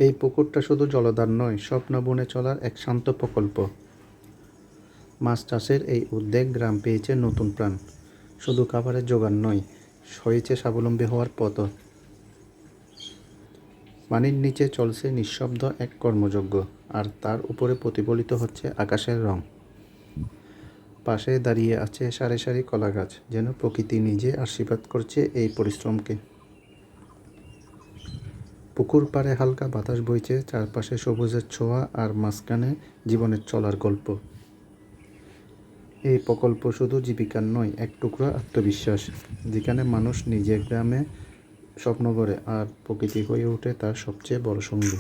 এই পুকুরটা শুধু জলধার নয়, স্বপ্ন বুনে চলার এক শান্ত প্রকল্প। মাছ চাষের এই উদ্যোগ গ্রাম পেয়েছে নতুন প্রাণ। শুধু খাবারের জোগান নয়, হয়েছে স্বাবলম্বী হওয়ার পথও। পানির নিচে চলছে নিঃশব্দ এক কর্মযজ্ঞ, আর তার উপরে প্রতিফলিত হচ্ছে আকাশের রং। পাশে দাঁড়িয়ে আছে সারি সারি কলা গাছ, যেন প্রকৃতি নিজে আশীর্বাদ করছে এই পরিশ্রমকে। পুকুর পাড়ে হালকা বাতাস বইছে, চারপাশে সবুজের ছোঁয়া, আর মাঝখানে জীবনের চলার গল্প। এই প্রকল্প শুধু জীবিকার নয়, এক টুকরো আত্মবিশ্বাস, যেখানে মানুষ নিজের গ্রামে স্বপ্ন গড়ে আর প্রকৃতি হয়ে ওঠে তার সবচেয়ে বড় সঙ্গী।